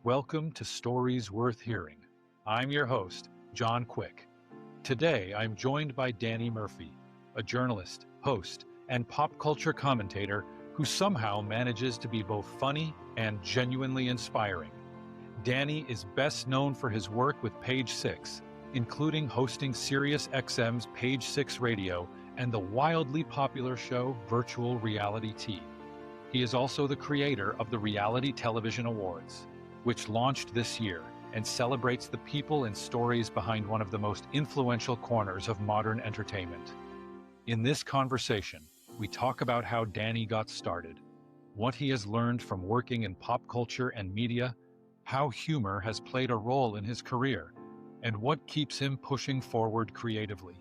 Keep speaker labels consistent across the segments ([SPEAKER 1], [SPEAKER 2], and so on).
[SPEAKER 1] Welcome to Stories Worth Hearing. I'm your host, John Quick. Today, I'm joined by Danny Murphy, a journalist, host, and pop culture commentator who somehow manages to be both funny and genuinely inspiring. Danny is best known for his work with Page Six, including hosting SiriusXM's Page Six Radio and the wildly popular show Virtual Reality Tea. He is also the creator of the Reality Television Awards, which launched this year and celebrates the people and stories behind one of the most influential corners of modern entertainment. In this conversation, we talk about how Danny got started, what he has learned from working in pop culture and media, how humor has played a role in his career, and what keeps him pushing forward creatively.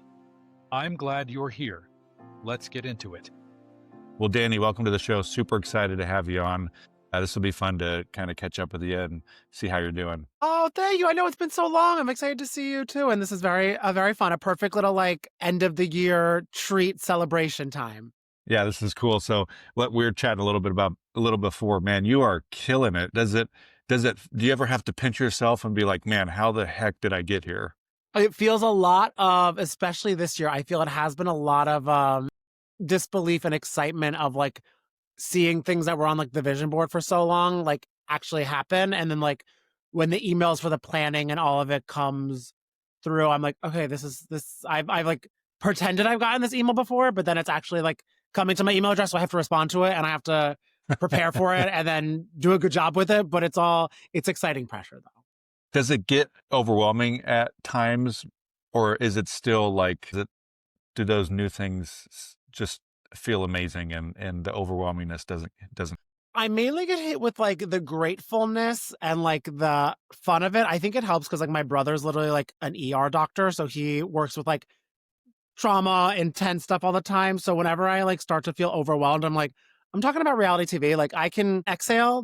[SPEAKER 1] I'm glad you're here. Let's get into it.
[SPEAKER 2] Well, Danny, welcome to the show. Super excited to have you on. This will be fun to kind of catch up with you and see how you're doing.
[SPEAKER 3] Oh, thank you. I know it's been so long. I'm excited to see you too. And this is very fun. A perfect little end of the year treat celebration time.
[SPEAKER 2] Yeah, this is cool. So what we were chatting a little bit before, man, you are killing it. Do you ever have to pinch yourself and be like, man, how the heck did I get here?
[SPEAKER 3] It feels a lot of, especially this year, I feel it has been a lot of disbelief and excitement of seeing things that were on the vision board for so long actually happen, and then when the emails for the planning and all of it comes through, I'm like, okay, this I've pretended I've gotten this email before, but then it's actually coming to my email address, so I have to respond to it and I have to prepare for it and then do a good job with it. But it's exciting pressure though.
[SPEAKER 2] Does it get overwhelming at times, or is it still do those new things just feel amazing and the overwhelmingness doesn't?
[SPEAKER 3] I mainly get hit with the gratefulness and the fun of it. I think it helps because my brother's literally an ER doctor, so he works with trauma, intense stuff all the time. So whenever I start to feel overwhelmed, I'm talking about reality TV. I can exhale.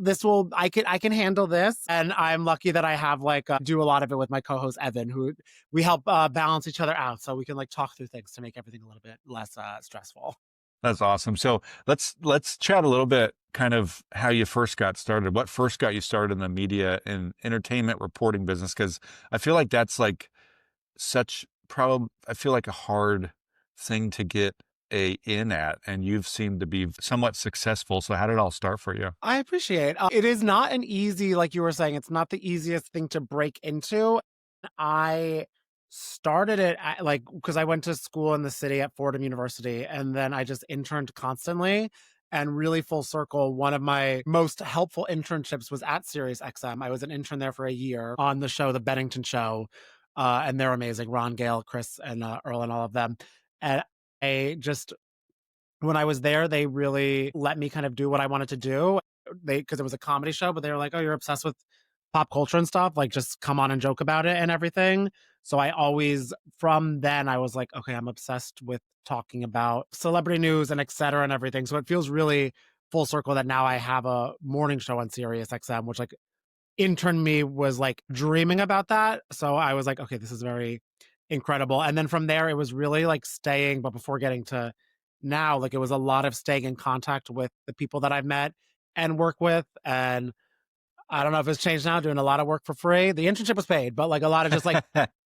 [SPEAKER 3] I can handle this. And I'm lucky that I have do a lot of it with my co-host Evan, who we help balance each other out, so we can talk through things to make everything a little bit less stressful.
[SPEAKER 2] That's awesome. So let's chat a little bit kind of how you first got started. What first got you started in the media and entertainment reporting business? Because I feel like that's I feel like a hard thing to get in at, and you've seemed to be somewhat successful. So how did it all start for you?
[SPEAKER 3] I appreciate it. Is not an easy, like you were saying, it's not the easiest thing to break into. I started it because I went to school in the city at Fordham University, and then I just interned constantly. And really full circle, one of my most helpful internships was at SiriusXM. I was an intern there for a year on the show, The Bennington Show. And they're amazing. Ron, Gale, Chris, and Earl, and all of them. And when I was there, they really let me kind of do what I wanted to do. Because it was a comedy show, but they were like, oh, you're obsessed with pop culture and stuff. Just come on and joke about it and everything. So from then I was like, okay, I'm obsessed with talking about celebrity news and et cetera and everything. So it feels really full circle that now I have a morning show on SiriusXM, which intern me was dreaming about that. So I was like, okay, this is very incredible. And then from there, it was really staying, but before getting to now, it was a lot of staying in contact with the people that I've met and work with. And I don't know if it's changed now, doing a lot of work for free. The internship was paid, but a lot of just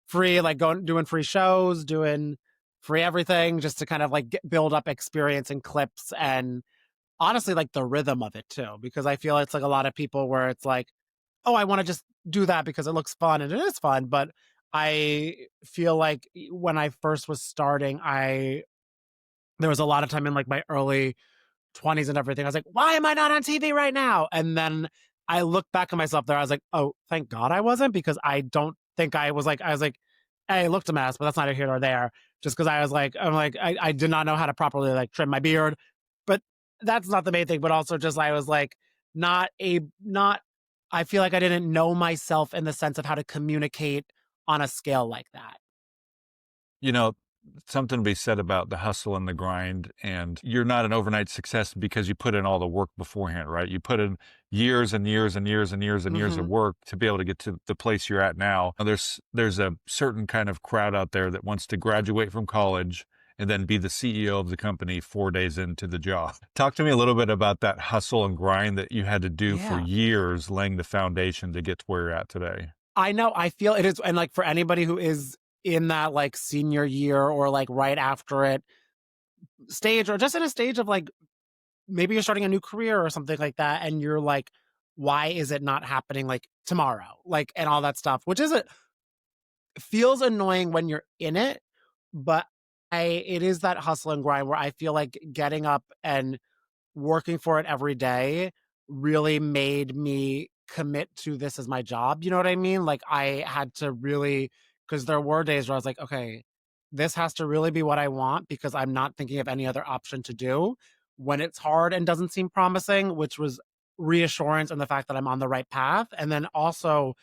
[SPEAKER 3] free, doing free shows, doing free everything, just to kind of build up experience and clips, and honestly the rhythm of it too, because I feel it's a lot of people where it's oh, I want to just do that because it looks fun, and it is fun. But I feel when I first was starting, there was a lot of time in my early 20s and everything. I was like, why am I not on TV right now? And then I looked back at myself there. I was like, oh, thank God I wasn't, because I don't think I was hey, I looked a mess, but that's neither here nor there. Just because I did not know how to properly trim my beard. But that's not the main thing. But also just I was I feel I didn't know myself in the sense of how to communicate on a scale like that.
[SPEAKER 2] Something to be said about the hustle and the grind, and you're not an overnight success because you put in all the work beforehand, right? You put in years and years and years and years and years of work to be able to get to the place you're at now. There's a certain kind of crowd out there that wants to graduate from college and then be the CEO of the company 4 days into the job. Talk to me a little bit about that hustle and grind that you had to do for
[SPEAKER 3] Yeah.
[SPEAKER 2] years, laying the foundation to get to where you're at today.
[SPEAKER 3] I know. I feel it is. And like for anybody who is in that like senior year or like right after it stage, or just in a stage of like maybe you're starting a new career or something like that, and you're like, why is it not happening like tomorrow? Like, and all that stuff, which is feels annoying when you're in it, but it is that hustle and grind where I feel like getting up and working for it every day really made me commit to this as my job. You know what I mean? Like I had to really, because there were days where I was like, okay, this has to really be what I want because I'm not thinking of any other option to do when it's hard and doesn't seem promising, which was reassurance in the fact that I'm on the right path. And then also,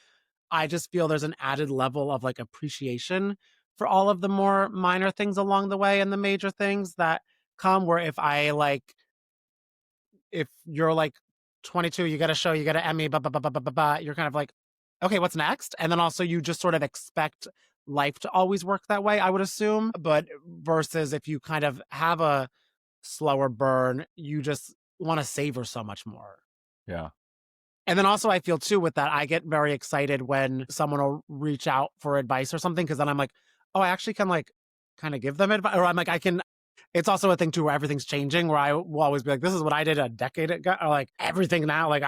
[SPEAKER 3] I just feel there's an added level of like appreciation for all of the more minor things along the way and the major things that come where if you're like 22, you got a show, you got an Emmy, you're kind of like, okay, what's next? And then also you just sort of expect life to always work that way, I would assume. But versus if you kind of have a slower burn, you just want to savor so much more.
[SPEAKER 2] Yeah.
[SPEAKER 3] And then also I feel too with that, I get very excited when someone will reach out for advice or something, because then I'm like, oh, I actually can like kind of give them advice. Or I'm like, it's also a thing too where everything's changing, where I will always be like, this is what I did a decade ago, or like everything now. Like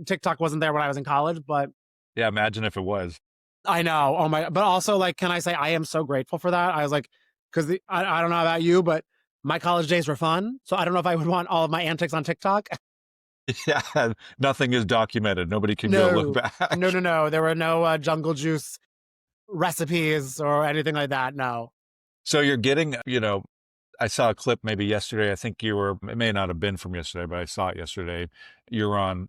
[SPEAKER 3] TikTok wasn't there when I was in college, but
[SPEAKER 2] Yeah, imagine if it was.
[SPEAKER 3] I know. Oh my, but also like, can I say I am so grateful for that? I was like, because I don't know about you, but my college days were fun. So I don't know if I would want all of my antics on TikTok.
[SPEAKER 2] Yeah, nothing is documented. Nobody can go look back.
[SPEAKER 3] No. There were no jungle juice recipes or anything like that. No.
[SPEAKER 2] So you're getting, I saw a clip maybe yesterday. I think it may not have been from yesterday, but I saw it yesterday. You're on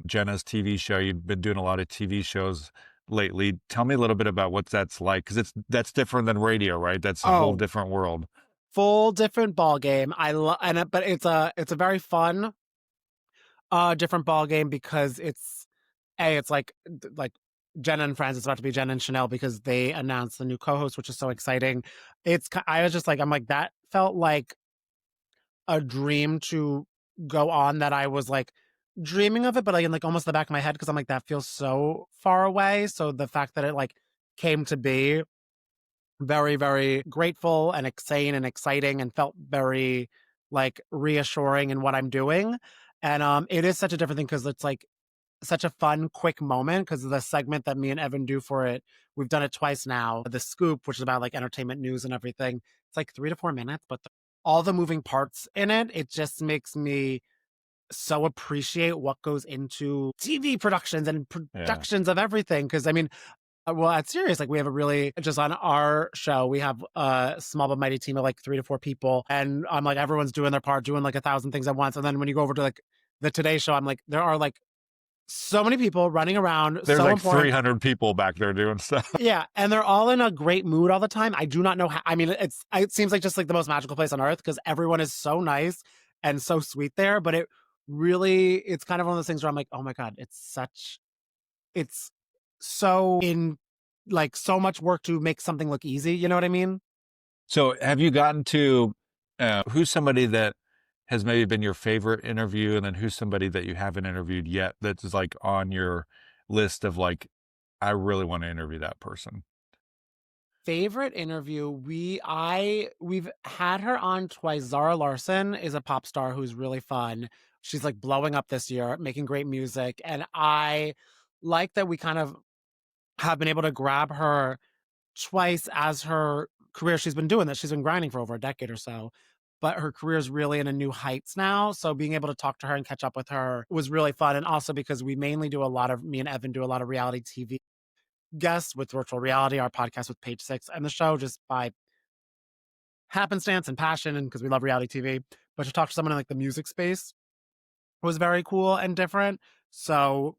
[SPEAKER 2] Jenna's TV show. You've been doing a lot of TV shows lately. Tell me a little bit about what that's like, because that's different than radio, right? That's a whole different world.
[SPEAKER 3] Full different ball game. But it's a very fun different ball game because it's like Jenna and Friends. It's about to be Jenna and Chanel because they announced the new co-host, which is so exciting. I was just like, I'm like, that felt like a dream to go on, that I was like dreaming of it, but like in like almost the back of my head, because I'm like, that feels so far away. So the fact that it like came to be, very, very grateful and sane and exciting, and felt very like reassuring in what I'm doing. And it is such a different thing because it's like such a fun, quick moment, because the segment that me and Evan do for it, we've done it twice now. The Scoop, which is about like entertainment news and everything, it's like 3 to 4 minutes, but all the moving parts in it, it just makes me so appreciate what goes into TV productions and productions of everything. Because I mean, well, at Sirius, like we have a really, just on our show, we have a small but mighty team of like 3 to 4 people. And I'm like, everyone's doing their part, doing like 1,000 things at once. And then when you go over to like the Today Show, I'm like, there are like so many people running around.
[SPEAKER 2] There's
[SPEAKER 3] so
[SPEAKER 2] like
[SPEAKER 3] important.
[SPEAKER 2] 300 people back there doing stuff.
[SPEAKER 3] Yeah. And they're all in a great mood all the time. I do not know how, I mean, it seems like just like the most magical place on earth, because everyone is so nice and so sweet there. But it's kind of one of those things where I'm like, oh my God, it's so like so much work to make something look easy. You know what I mean?
[SPEAKER 2] So have you gotten to, who's somebody that has maybe been your favorite interview, and then who's somebody that you haven't interviewed yet that's like on your list of like, I really want to interview that person?
[SPEAKER 3] Favorite interview, we've had her on twice. Zara Larson is a pop star who's really fun. She's like blowing up this year, making great music. And I like that we kind of have been able to grab her twice as her career. She's been doing this. She's been grinding for over a decade or so, but her career is really in a new heights now. So being able to talk to her and catch up with her was really fun. And also because me and Evan do a lot of reality TV guests with Virtual Reality, our podcast with Page Six, and the show just by happenstance and passion, and because we love reality TV. But to talk to someone in like the music space was very cool and different. So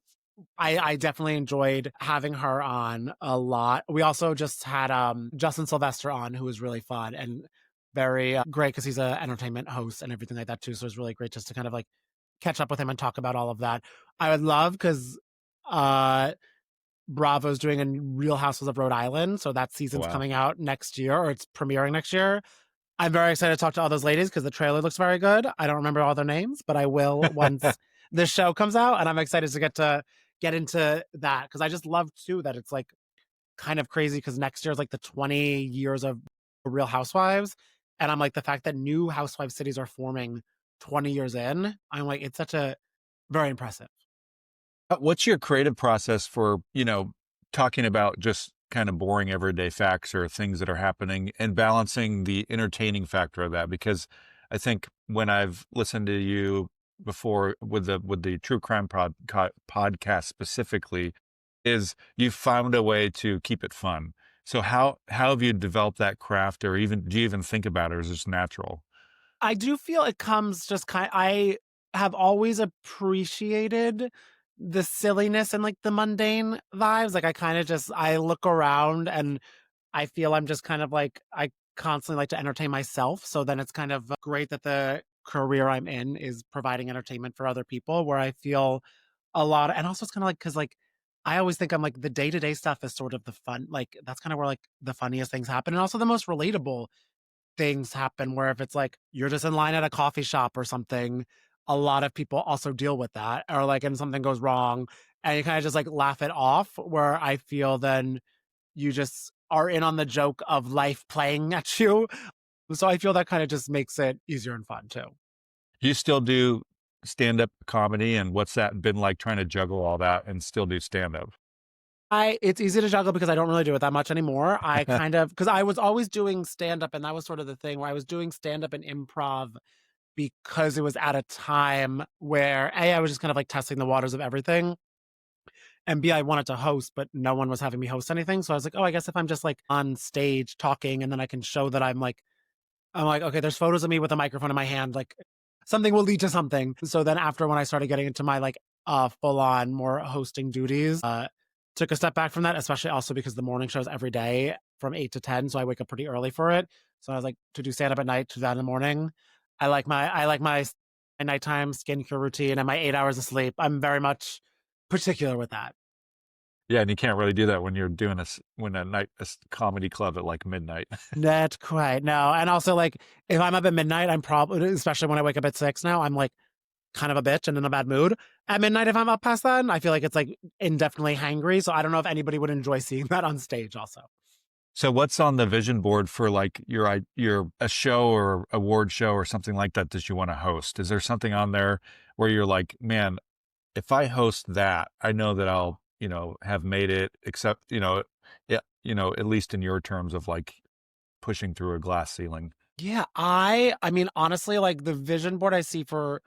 [SPEAKER 3] I definitely enjoyed having her on a lot. We also just had Justin Sylvester on, who was really fun and very great, because he's an entertainment host and everything like that too. So it was really great just to kind of like catch up with him and talk about all of that. I would love, because Bravo's doing a Real Housewives of Rhode Island, so that season's coming out next year, or it's premiering next year. I'm very excited to talk to all those ladies because the trailer looks very good. I don't remember all their names, but I will once the show comes out, and I'm excited to get into that because I just love too that it's like kind of crazy because next year is like the 20 years of Real Housewives, and I'm like the fact that new housewife cities are forming 20 years in. I'm like it's such a very impressive.
[SPEAKER 2] What's your creative process for, talking about just kind of boring everyday facts or things that are happening and balancing the entertaining factor of that? Because I think when I've listened to you before with the true crime podcast specifically, is you've found a way to keep it fun. So how have you developed that craft, or even do you even think about it, or is it just natural?
[SPEAKER 3] I do feel it comes just I have always appreciated the silliness and, like, the mundane vibes, like, I kinda just I look around and I feel I'm just kind of like I constantly like to entertain myself, so then it's kind of great that the career I'm in is providing entertainment for other people where I feel a lot and also it's kinda like because like, I always think I'm like the day-to-day stuff is sort of the fun like, that's kinda where, like, the funniest things happen and also the most relatable things happen where if it's like you're just in line at a coffee shop or something, a lot of people also deal with that or like and something goes wrong and you kind of just like laugh it off where I feel then you just are in on the joke of life playing at you. So I feel that kind of just makes it easier and fun too.
[SPEAKER 2] Do you still do stand-up comedy, and what's that been like trying to juggle all that and still do stand-up?
[SPEAKER 3] I it's easy to juggle because I don't really do it that much anymore. I kind of because I was always doing stand up and that was sort of the thing where I was doing stand up and improv because it was at a time where A, I was just kind of like testing the waters of everything. And B, I wanted to host, but no one was having me host anything. So I was like, oh, I guess if I'm just like on stage talking and then I can show that I'm like, okay, there's photos of me with a microphone in my hand, like something will lead to something. So then after when I started getting into my like full on more hosting duties, took a step back from that, especially also because the morning shows every day from 8 to 10. So I wake up pretty early for it. So I was like to do stand up at night, to that in the morning. I like my nighttime skincare routine and my 8 hours of sleep. I'm very much particular with that.
[SPEAKER 2] Yeah, and you can't really do that when you're doing when a comedy club at like midnight.
[SPEAKER 3] That's quite no. And also like if I'm up at midnight, I'm probably especially when I wake up at 6 now, I'm like kind of a bitch and in a bad mood. At midnight, if I'm up past that, I feel like it's like indefinitely hangry. So I don't know if anybody would enjoy seeing that on stage also.
[SPEAKER 2] So what's on the vision board for like your a show or award show or something like that you want to host? Is there something on there where you're like, man, if I host that, I know that I'll, have made it, except, yeah, at least in your terms of like pushing through a glass ceiling.
[SPEAKER 3] Yeah, I mean honestly like the vision board I see for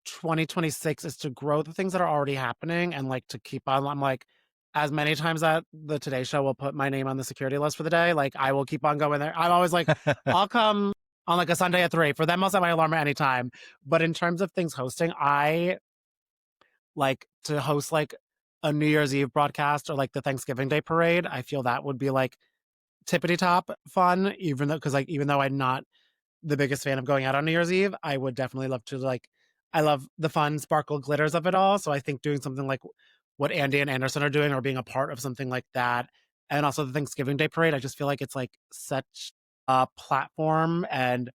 [SPEAKER 3] 2026 is to grow the things that are already happening and like to keep on I'm like as many times that the Today Show will put my name on the security list for the day, like I will keep on going there. I'm always like, I'll come on like a Sunday at 3. For them, I'll set my alarm at any time. But in terms of things hosting, I like to host like a New Year's Eve broadcast or like the Thanksgiving Day parade. I feel that would be like tippity top fun, even though because like even though I'm not the biggest fan of going out on New Year's Eve, I would definitely love to like I love the fun sparkle glitters of it all. So I think doing something like what Andy and Anderson are doing or being a part of something like that. And also the Thanksgiving Day parade, I just feel like it's like such a platform and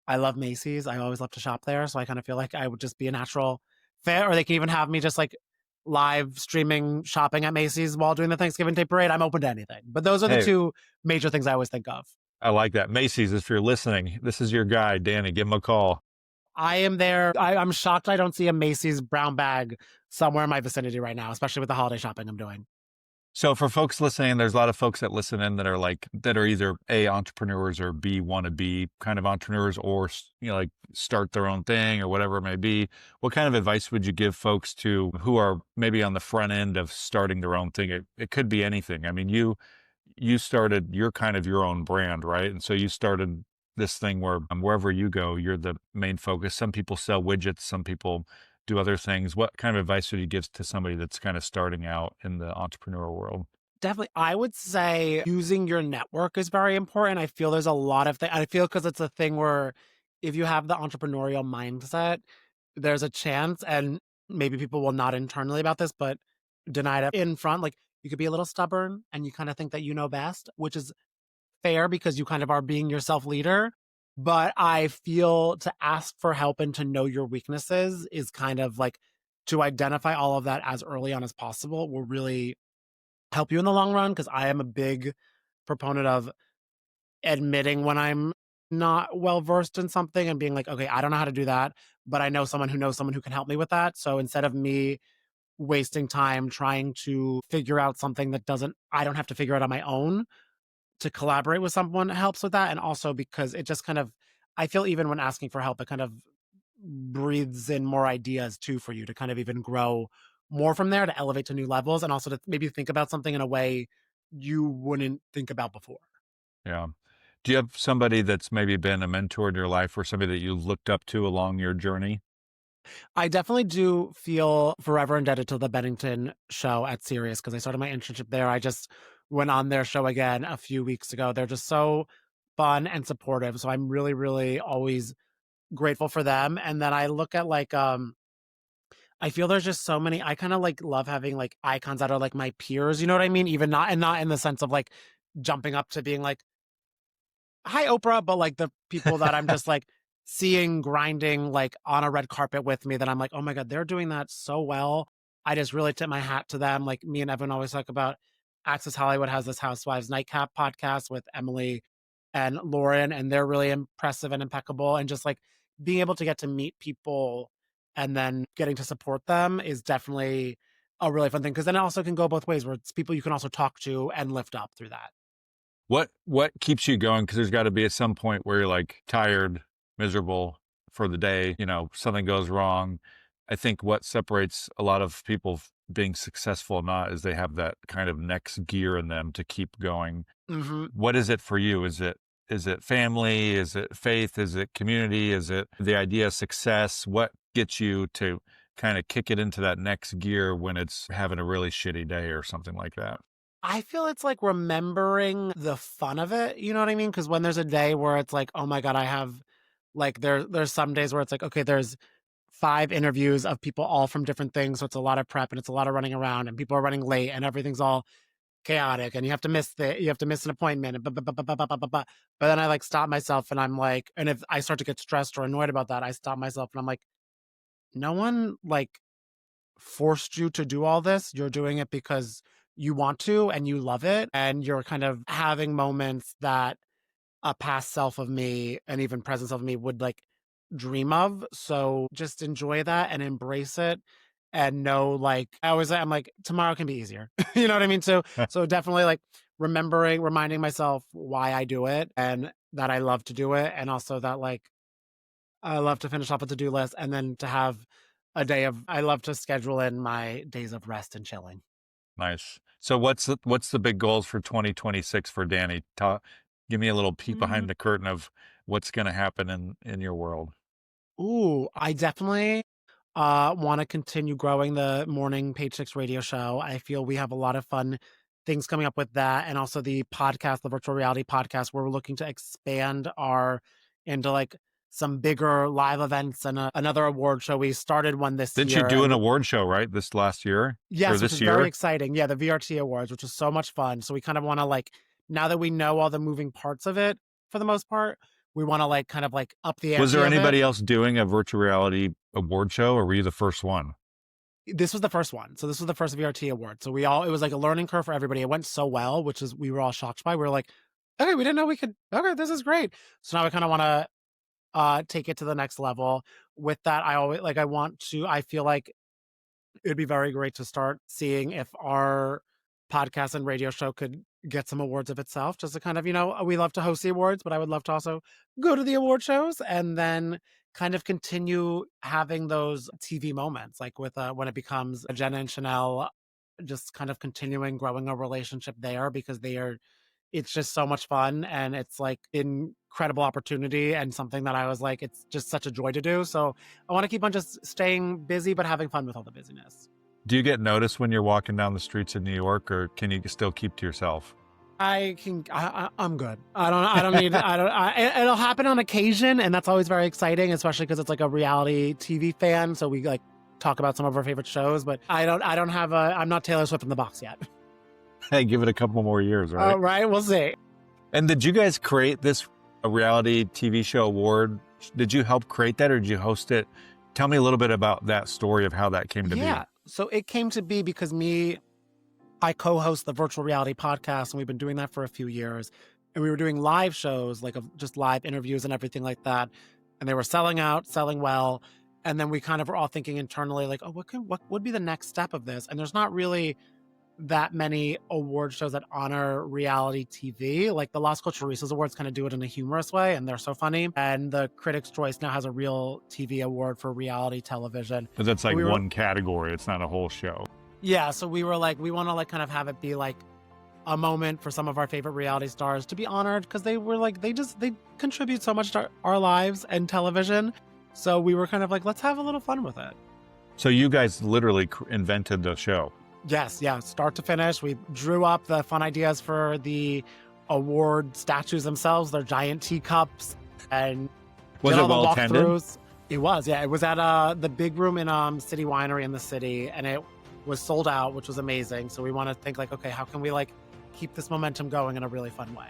[SPEAKER 3] I love Macy's. I always love to shop there. So I kind of feel like I would just be a natural fit, or they can even have me just like live streaming shopping at Macy's while doing the Thanksgiving Day parade. I'm open to anything. But those are the
[SPEAKER 2] Hey,
[SPEAKER 3] two major things I always think of.
[SPEAKER 2] I like that. Macy's, if you're listening, this is your guy, Danny. Give him a call.
[SPEAKER 3] I am there. I'm shocked I don't see a Macy's brown bag somewhere in my vicinity right now, especially with the holiday shopping I'm doing.
[SPEAKER 2] So for folks listening, there's a lot of folks that listen in that are like that are either A, entrepreneurs, or B, want to be kind of entrepreneurs, or like start their own thing or whatever it may be. What kind of advice would you give folks to who are maybe on the front end of starting their own thing? It could be anything. I mean, you started you're kind of your own brand, right? And so you started this thing where wherever you go, you're the main focus. Some people sell widgets, some people do other things. What kind of advice would you give to somebody that's kind of starting out in the entrepreneur world?
[SPEAKER 3] Definitely, I would say using your network is very important. I feel there's a lot of things. I feel because it's a thing where if you have the entrepreneurial mindset, there's a chance, and maybe people will not internally about this, but deny it in front. Like you could be a little stubborn and you kind of think that you know best, which is fair because you kind of are being your self leader. But I feel to ask for help and to know your weaknesses is kind of like to identify all of that as early on as possible will really help you in the long run. Cause I am a big proponent of admitting when I'm not well versed in something and being like, okay, I don't know how to do that, but I know someone who knows someone who can help me with that. So instead of me wasting time trying to figure out something that I don't have to figure out on my own, to collaborate with someone helps with that. And also because it just kind of, I feel even when asking for help, it kind of breathes in more ideas too for you to kind of even grow more from there to elevate to new levels and also to maybe think about something in a way you wouldn't think about before.
[SPEAKER 2] Yeah. Do you have somebody that's maybe been a mentor in your life or somebody that you looked up to along your journey?
[SPEAKER 3] I definitely do feel forever indebted to the Bennington show at Sirius because I started my internship there. I just went on their show again a few weeks ago. They're just so fun and supportive. So I'm really, really always grateful for them. And then I look at like I feel there's just so many I kind of like love having like icons that are like my peers, you know what I mean? Even not in the sense of like jumping up to being like hi Oprah, but like the people that I'm just like seeing grinding like on a red carpet with me that I'm like, oh my God, they're doing that so well. I just really tip my hat to them. Like me and Evan always talk about Access Hollywood has this Housewives Nightcap podcast with Emily and Lauren, and they're really impressive and impeccable. And just like being able to get to meet people and then getting to support them is definitely a really fun thing. Cause then it also can go both ways where it's people you can also talk to and lift up through that.
[SPEAKER 2] What keeps you going? Because there's got to be at some point where you're like tired, miserable for the day, something goes wrong. I think what separates a lot of people being successful or not is they have that kind of next gear in them to keep going.
[SPEAKER 3] Mm-hmm.
[SPEAKER 2] What is it for you? Is it family? Is it faith? Is it community? Is it the idea of success? What gets you to kind of kick it into that next gear when it's having a really shitty day or something like that?
[SPEAKER 3] I feel it's like remembering the fun of it. You know what I mean? Because when there's a day where it's like, oh my God, I have like there's some days where it's like, okay, there's 5 interviews of people all from different things. So it's a lot of prep and it's a lot of running around and people are running late and everything's all chaotic and you have to miss an appointment and but then I like stop myself and I'm like, and if I start to get stressed or annoyed about that, I stop myself and I'm like, no one like forced you to do all this. You're doing it because you want to and you love it. And you're kind of having moments that a past self of me and even present self of me would like dream of. So just enjoy that and embrace it and know like I'm like tomorrow can be easier. You know what I mean? So definitely like reminding myself why I do it and that I love to do it. And also that like I love to finish off a to-do list and then to have I love to schedule in my days of rest and chilling.
[SPEAKER 2] Nice. So what's the big goals for 2026 for Danny? Give me a little peek behind the curtain of what's going to happen in your world.
[SPEAKER 3] Ooh, I definitely want to continue growing the morning Page Six radio show. I feel we have a lot of fun things coming up with that. And also the podcast, the virtual reality podcast, where we're looking to expand into like some bigger live events and another award show. We started one this year.
[SPEAKER 2] Didn't you do an award show, right? This last year?
[SPEAKER 3] Yes,
[SPEAKER 2] or this
[SPEAKER 3] which is
[SPEAKER 2] year?
[SPEAKER 3] very exciting. Yeah, the VRT Awards, which is so much fun. So we kind of want to like, now that we know all the moving parts of it for the most part, we want to like kind of like up the ante.
[SPEAKER 2] Was there anybody else doing a virtual reality award show or were you the first one?
[SPEAKER 3] This was the first one. So this was the first VRT award. So it was like a learning curve for everybody. It went so well, which is, we were all shocked by. We were like, okay, we didn't know we could, okay, this is great. So now we kind of want to take it to the next level. With that, I feel like it'd be very great to start seeing if our podcast and radio show could get some awards of itself, just to kind of, we love to host the awards, but I would love to also go to the award shows and then kind of continue having those TV moments, like with when it becomes Jenna and Chanel, just kind of continuing growing a relationship there because it's just so much fun and it's like incredible opportunity and something that I was like, it's just such a joy to do. So I want to keep on just staying busy, but having fun with all the busyness.
[SPEAKER 2] Do you get noticed when you're walking down the streets of New York or can you still keep to yourself?
[SPEAKER 3] I'm good. I don't need, it'll happen on occasion and that's always very exciting, especially because it's like a reality TV fan. So we like talk about some of our favorite shows, but I'm not Taylor Swift in the box yet.
[SPEAKER 2] Hey, give it a couple more years, right?
[SPEAKER 3] Right, we'll see.
[SPEAKER 2] And did you guys create this a reality TV show award. Did you help create that or did you host it? Tell me a little bit about that story of how that came to be.
[SPEAKER 3] Yeah. So it came to be because I co-host the virtual reality podcast, and we've been doing that for a few years. And we were doing live shows, like just live interviews and everything like that. And they were selling out, selling well. And then we kind of were all thinking internally, like, oh, what would be the next step of this? And there's not really that many award shows that honor reality TV. Like the Las Culturistas Awards kind of do it in a humorous way, and they're so funny. And the Critics' Choice now has a real TV award for reality television.
[SPEAKER 2] But that's like one category. It's not a whole show.
[SPEAKER 3] Yeah. So we were like, we want to like kind of have it be like a moment for some of our favorite reality stars to be honored, because they were like, they contribute so much to our lives and television. So we were kind of like, let's have a little fun with it.
[SPEAKER 2] So you guys literally invented the show.
[SPEAKER 3] Yes, yeah, start to finish. We drew up the fun ideas for the award statues themselves, their giant teacups, and
[SPEAKER 2] was it well attended?
[SPEAKER 3] It was, yeah. It was at the big room in City Winery in the city, and it was sold out, which was amazing. So we want to think like, okay, how can we like keep this momentum going in a really fun way?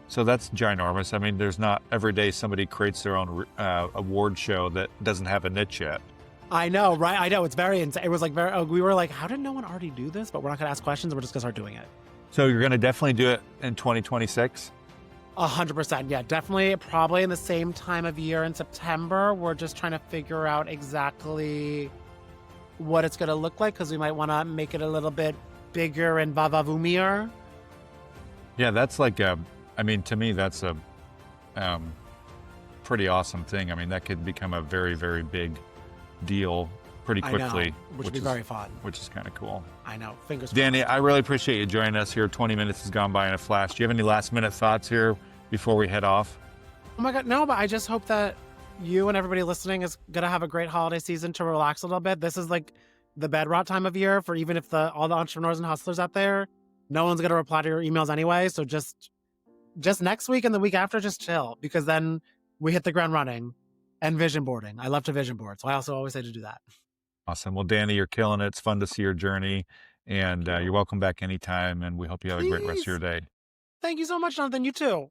[SPEAKER 2] So that's ginormous. I mean, there's not every day somebody creates their own award show that doesn't have a niche yet.
[SPEAKER 3] I know, right? I know. It's very insane. It was like we were like, how did no one already do this? But we're not going to ask questions. We're just going to start doing it.
[SPEAKER 2] So you're going to definitely do it in 2026?
[SPEAKER 3] 100%. Yeah, definitely. Probably in the same time of year in September. We're just trying to figure out exactly what it's going to look like, because we might want to make it a little bit bigger and vavavumier.
[SPEAKER 2] Yeah, that's like to me, that's a pretty awesome thing. I mean, that could become a very, very big deal pretty quickly,
[SPEAKER 3] which would be very fun.
[SPEAKER 2] Which is kind of cool.
[SPEAKER 3] I know. Fingers crossed.
[SPEAKER 2] Danny, I really appreciate you joining us here. 20 minutes has gone by in a flash. Do you have any last minute thoughts here before we head off?
[SPEAKER 3] Oh my God, no, but I just hope that you and everybody listening is going to have a great holiday season to relax a little bit. This is like the bed rot time of year for even if all the entrepreneurs and hustlers out there, no one's going to reply to your emails anyway. So just next week and the week after, just chill, because then we hit the ground running. And vision boarding. I love to vision board. So I also always say to do that.
[SPEAKER 2] Awesome. Well, Danny, you're killing it. It's fun to see your journey. And you're welcome back anytime. And we hope you have a great rest of your day.
[SPEAKER 3] Thank you so much, Jonathan. You too.